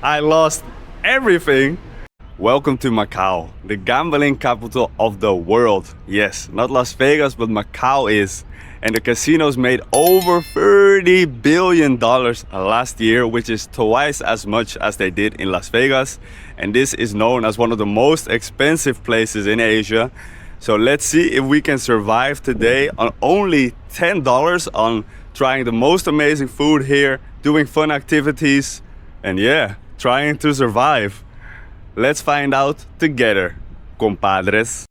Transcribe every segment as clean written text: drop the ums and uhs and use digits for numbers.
I lost everything. Welcome to Macau, the gambling capital of the world. Yes, not Las Vegas, but Macau is. And the casinos made over $30 billion last year, which is twice as much as they did in Las Vegas. And this is known as one of the most expensive places in Asia. So let's see if we can survive today on only $10 on trying the most amazing food here, doing fun activities, and yeah, trying to survive. Let's find out together, compadres.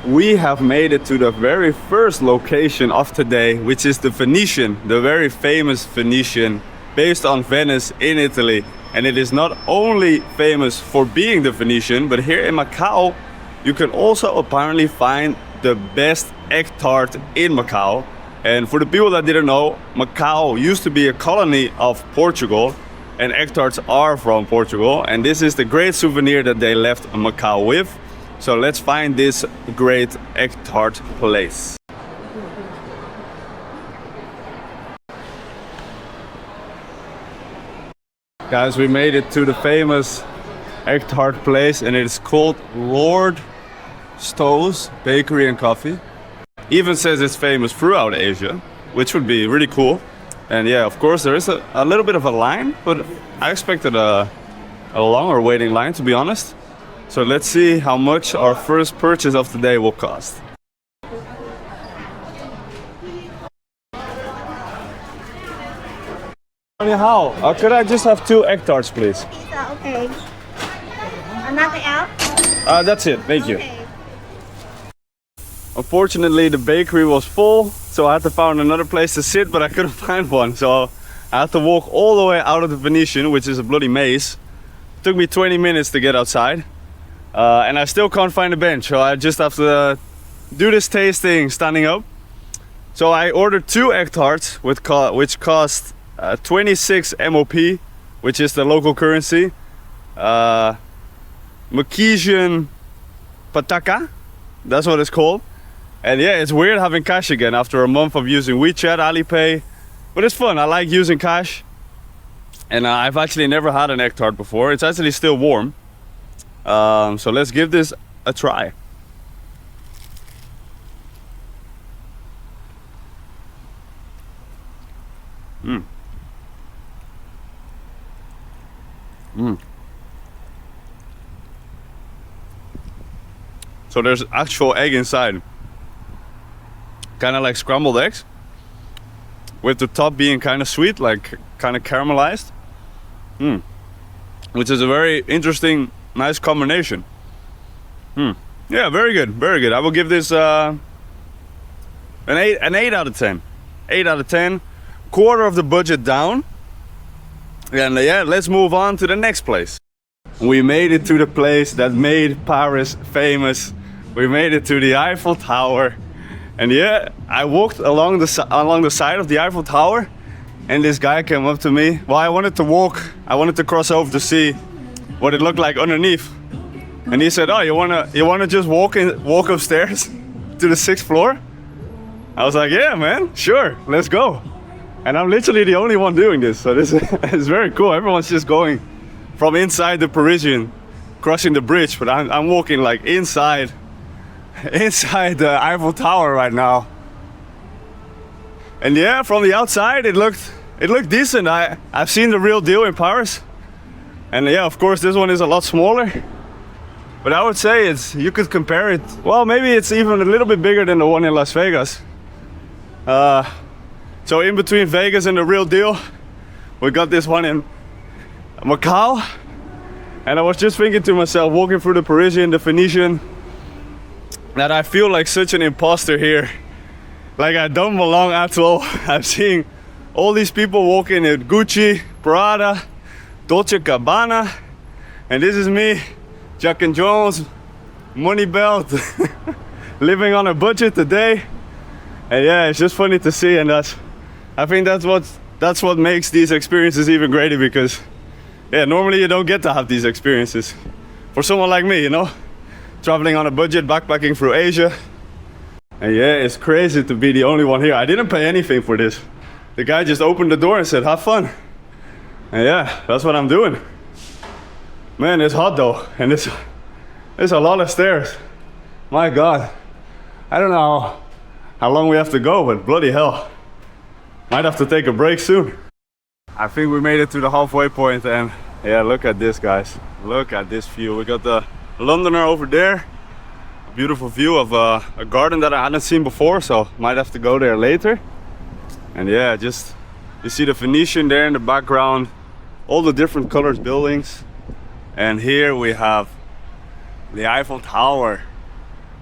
We have made it to the very first location of today, which is the Venetian, the very famous Venetian based on Venice in Italy. And it is not only famous for being the Venetian, but here in Macau, you can also apparently find the best egg tart in Macau. And for the people that didn't know, Macau used to be a colony of Portugal, and egg tarts are from Portugal. And this is the great souvenir that they left Macau with. So let's find this great egg tart place. Guys, we made it to the famous egg tart place, and it's called Lord Stow's Bakery and Coffee. Even says it's famous throughout Asia, which would be really cool. And yeah, of course there is a little bit of a line, but I expected a longer waiting line, to be honest. So let's see how much our first purchase of the day will cost. How? Could I just have 2 egg tarts, please? Okay. Nothing else? That's it, thank you. Okay. Unfortunately, the bakery was full, so I had to find another place to sit, but I couldn't find one. So I had to walk all the way out of the Venetian, which is a bloody maze. It took me 20 minutes to get outside. And I still can't find a bench, so I just have to do this tasting standing up. So I ordered 2 egg tarts, which cost 26 MOP, which is the local currency. Malaysian Pataka, that's what it's called. And yeah, it's weird having cash again after a month of using WeChat, Alipay, but it's fun. I like using cash. And I've actually never had an egg tart before. It's actually still warm. So let's give this a try. So there's actual egg inside, kind of like scrambled eggs, with the top being kind of sweet, like kind of caramelized, which is a very interesting, nice combination. Yeah, very good, very good. I will give this an 8 out of 10. 8 out of 10, quarter of the budget down. And yeah, let's move on to the next place. We made it to the place that made Paris famous. We made it to the Eiffel Tower. And yeah, I walked along the side of the Eiffel Tower, and this guy came up to me. Well, I wanted to cross over to see what it looked like underneath. And he said, "Oh, you wanna just walk upstairs to the 6th floor?" I was like, "Yeah, man, sure, let's go." And I'm literally the only one doing this, so this is very cool. Everyone's just going from inside the Parisian, crossing the bridge, but I'm walking like inside the Eiffel Tower right now. And yeah, from the outside it looked decent. I've seen the real deal in Paris, and yeah, of course this one is a lot smaller, but I would say you could compare it. Well, maybe it's even a little bit bigger than the one in Las Vegas. So in between Vegas and the real deal, we got this one in Macau. And I was just thinking to myself, walking through the Parisian, the Venetian, that I feel like such an imposter here. Like I don't belong at all. I'm seeing all these people walking in Gucci, Prada, Dolce & Gabbana, and this is me, Jack and Jones, money belt, living on a budget today. And yeah, it's just funny to see, and I think that's what makes these experiences even greater, because yeah, normally you don't get to have these experiences. For someone like me, you know, traveling on a budget, backpacking through Asia. And yeah, it's crazy to be the only one here. I didn't pay anything for this. The guy just opened the door and said, have fun. And yeah, that's what I'm doing. Man, it's hot though. And it's a lot of stairs. My God. I don't know how long we have to go, but bloody hell. Might have to take a break soon. I think we made it to the halfway point, and yeah, look at this, guys. Look at this view. We got the Londoner over there. A beautiful view of a garden that I hadn't seen before, so might have to go there later. And yeah, just you see the Venetian there in the background, all the different colored buildings. And here we have the Eiffel Tower.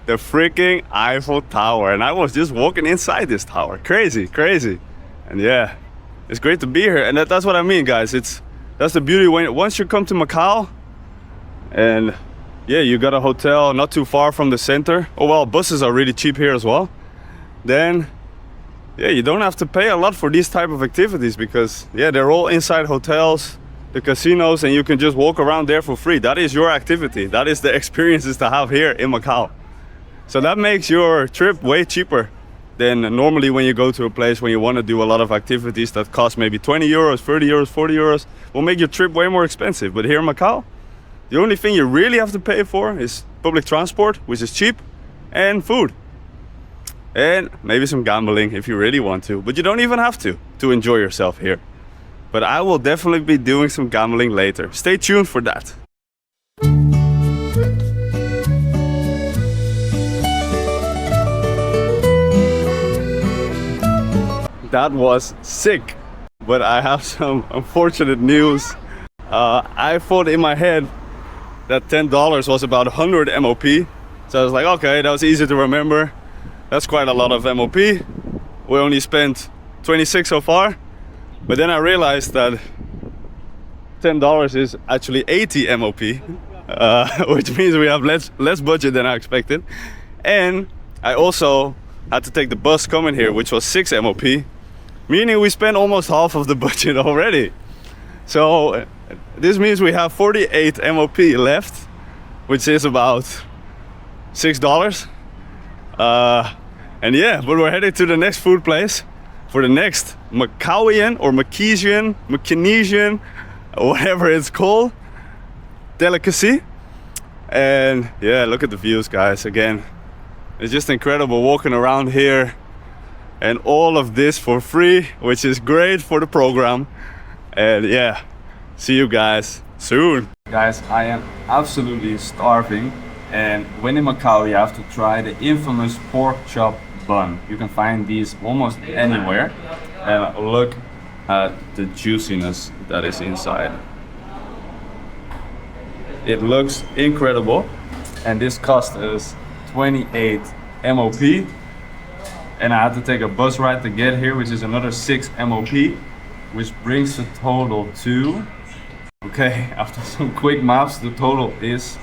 The freaking Eiffel Tower. And I was just walking inside this tower. Crazy, crazy. And yeah, it's great to be here. And that's what I mean, guys. That's the beauty once you come to Macau, and yeah, you got a hotel not too far from the center. Oh well, buses are really cheap here as well. Then yeah, you don't have to pay a lot for these type of activities, because yeah, they're all inside hotels, the casinos, and you can just walk around there for free. That is your activity. That is the experiences to have here in Macau. So that makes your trip way cheaper than normally when you go to a place when you want to do a lot of activities that cost maybe 20 euros, 30 euros, 40 euros, will make your trip way more expensive. But here in Macau, the only thing you really have to pay for is public transport, which is cheap, and food. And maybe some gambling if you really want to, but you don't even have to enjoy yourself here. But I will definitely be doing some gambling later. Stay tuned for that. That was sick, but I have some unfortunate news. I thought in my head that $10 was about 100 MOP. So I was like, okay, that was easy to remember. That's quite a lot of MOP. We only spent 26 so far. But then I realized that $10 is actually 80 MOP, which means we have less budget than I expected. And I also had to take the bus coming here, which was 6 MOP. Meaning we spent almost half of the budget already. So this means we have 48 MOP left, which is about $6. And yeah, but we're headed to the next food place for the next Macauian or Macanesian, whatever it's called, delicacy. And yeah, look at the views, guys. Again, it's just incredible walking around here. And all of this for free, which is great for the program. And yeah, see you guys soon. Guys, I am absolutely starving. And when in Macau, you have to try the infamous pork chop bun. You can find these almost anywhere. And look at the juiciness that is inside. It looks incredible. And this cost us 28 MOP. And I had to take a bus ride to get here, which is another 6 MOP, which brings the total to, okay, after some quick maths, the total is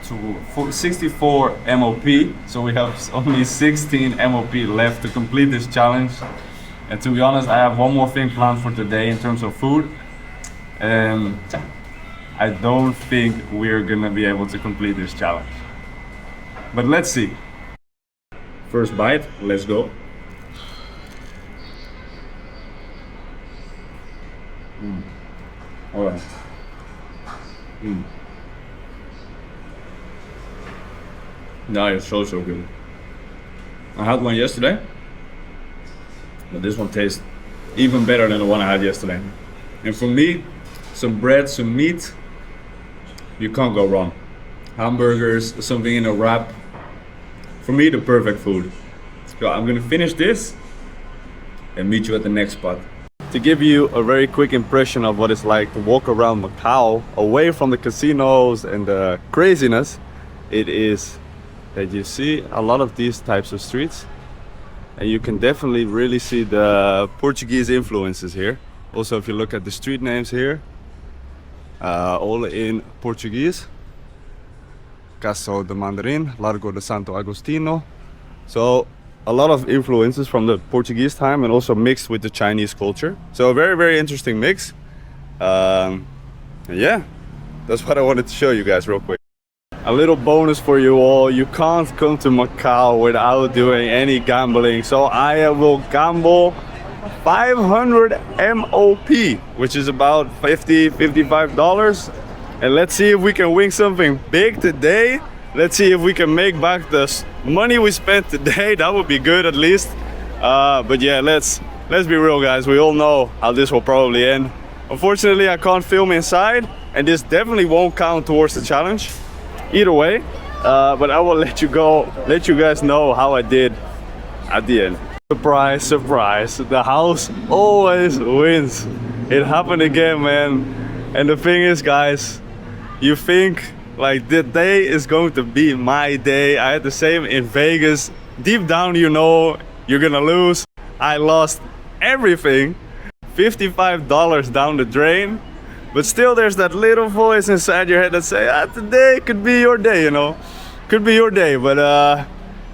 to 64 MOP. So we have only 16 MOP left to complete this challenge. And to be honest, I have one more thing planned for today in terms of food. And I don't think we're gonna be able to complete this challenge. But let's see. First bite, let's go. All right. Now it's so good. I had one yesterday, but this one tastes even better than the one I had yesterday. And for me, some bread, some meat, you can't go wrong. Hamburgers, something in a wrap. For me, the perfect food. So I'm gonna finish this and meet you at the next spot. To give you a very quick impression of what it's like to walk around Macau, away from the casinos and the craziness, it is that you see a lot of these types of streets. And you can definitely really see the Portuguese influences here. Also, if you look at the street names here, all in Portuguese. Caso de Mandarin, Largo de Santo Agostinho. So a lot of influences from the Portuguese time and also mixed with the Chinese culture. So a very, very interesting mix. And yeah, that's what I wanted to show you guys real quick. a little bonus for you all. You can't come to Macau without doing any gambling. So I will gamble 500 MOP, which is about $55. And let's see if we can win something big today. Let's see if we can make back the money we spent today. That would be good at least. But yeah, let's be real, guys. We all know how this will probably end. Unfortunately, I can't film inside, and this definitely won't count towards the challenge. Either way, but I will let you guys know how I did at the end. Surprise, surprise, the house always wins. It happened again, man. And the thing is, guys, you think like the day is going to be my day. I had the same in Vegas. Deep down, you know you're gonna lose. I lost everything, $55 down the drain. But still, there's that little voice inside your head that say, today could be your day, you know. Could be your day, but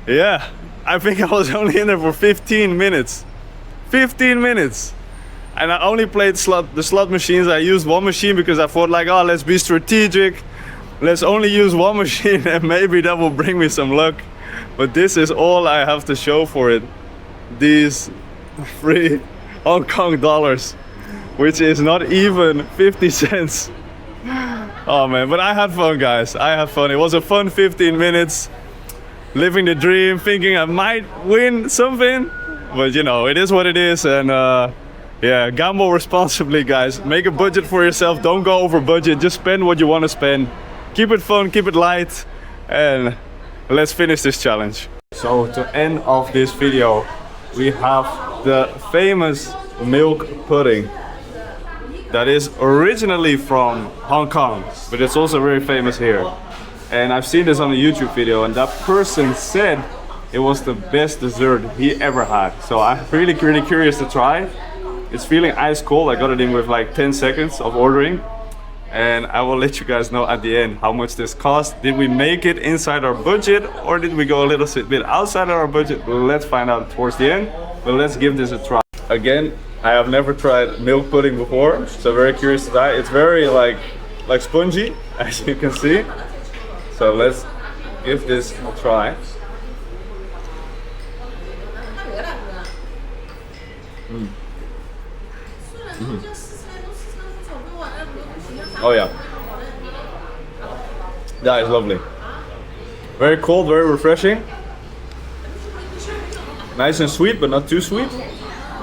yeah. I think I was only in there for 15 minutes. 15 minutes. And I only played the slot machines. I used one machine because I thought like, oh, let's be strategic. Let's only use one machine and maybe that will bring me some luck. But this is all I have to show for it. These 3 Hong Kong dollars. Which is not even 50 cents. Oh man, but I had fun, guys. I had fun. It was a fun 15 minutes. Living the dream, thinking I might win something. But you know, it is what it is. And yeah, gamble responsibly, guys. Make a budget for yourself. Don't go over budget. Just spend what you want to spend. Keep it fun, keep it light. And let's finish this challenge. So to end off this video, we have the famous milk pudding. That is originally from Hong Kong, but it's also very famous here. And I've seen this on a YouTube video, and that person said it was the best dessert he ever had. So I'm really curious to try. It's feeling ice cold. I got it in with like 10 seconds of ordering. And I will let you guys know at the end how much this cost. Did we make it inside our budget, or did we go a little bit outside of our budget? Let's find out towards the end, but let's give this a try. Again, I have never tried milk pudding before, so very curious to try. It's very like spongy, as you can see. So let's give this a try. Oh yeah, that is lovely. Very cold, very refreshing. Nice and sweet, but not too sweet.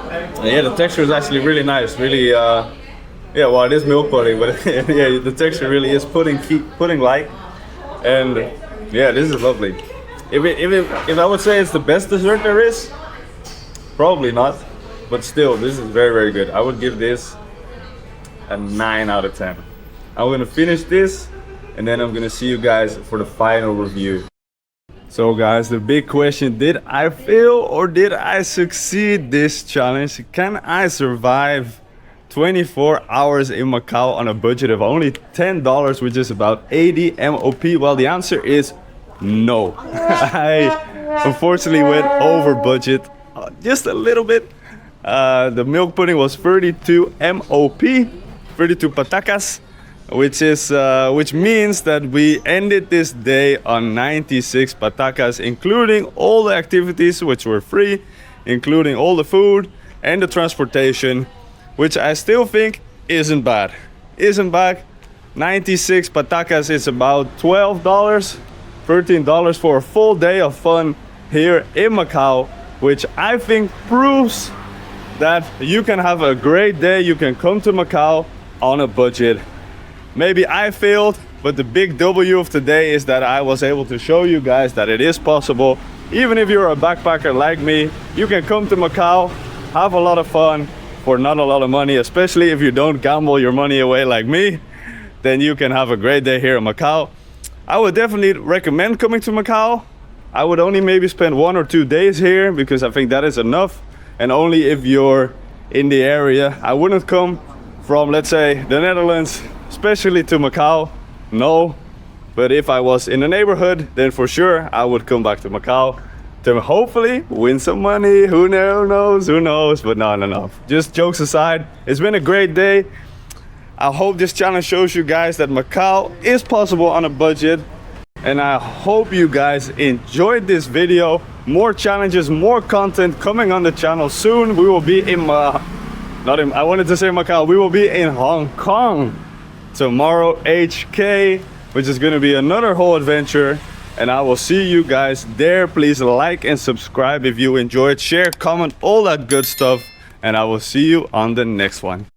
And yeah, the texture is actually really nice. Really, yeah, well, it is milk pudding, but yeah, the texture really is pudding-like. And yeah, this is lovely. If I would say it's the best dessert there is, probably not. But still, this is very good. I would give this a 9 out of 10. I'm gonna finish this, and then I'm gonna see you guys for the final review. So guys, the big question, did I fail or did I succeed this challenge? Can I survive 24 hours in Macau on a budget of only $10, which is about 80 MOP? Well, the answer is no. I unfortunately went over budget just a little bit. The milk pudding was 32 MOP, 32 patacas. Which means that we ended this day on 96 patacas, including all the activities which were free, including all the food and the transportation, which I still think isn't bad. 96 patacas is about $12, $13 for a full day of fun here in Macau, which I think proves that you can have a great day. You can come to Macau on a budget. Maybe I failed, but the big W of today is that I was able to show you guys that it is possible. Even if you're a backpacker like me, you can come to Macau, have a lot of fun for not a lot of money, especially if you don't gamble your money away like me, then you can have a great day here in Macau. I would definitely recommend coming to Macau. I would only maybe spend 1 or 2 days here because I think that is enough. And only if you're in the area. I wouldn't come from, let's say, the Netherlands, especially to Macau, no. But if I was in the neighborhood, then for sure I would come back to Macau to hopefully win some money. Who knows, but no. Just jokes aside, it's been a great day. I hope this challenge shows you guys that Macau is possible on a budget. and I hope you guys enjoyed this video. More challenges, more content coming on the channel soon. We will be in I wanted to say Macau. We will be in Hong Kong tomorrow, HK, which is going to be another whole adventure, and I will see you guys there. Please like and subscribe if you enjoyed, share, comment, all that good stuff, and I will see you on the next one.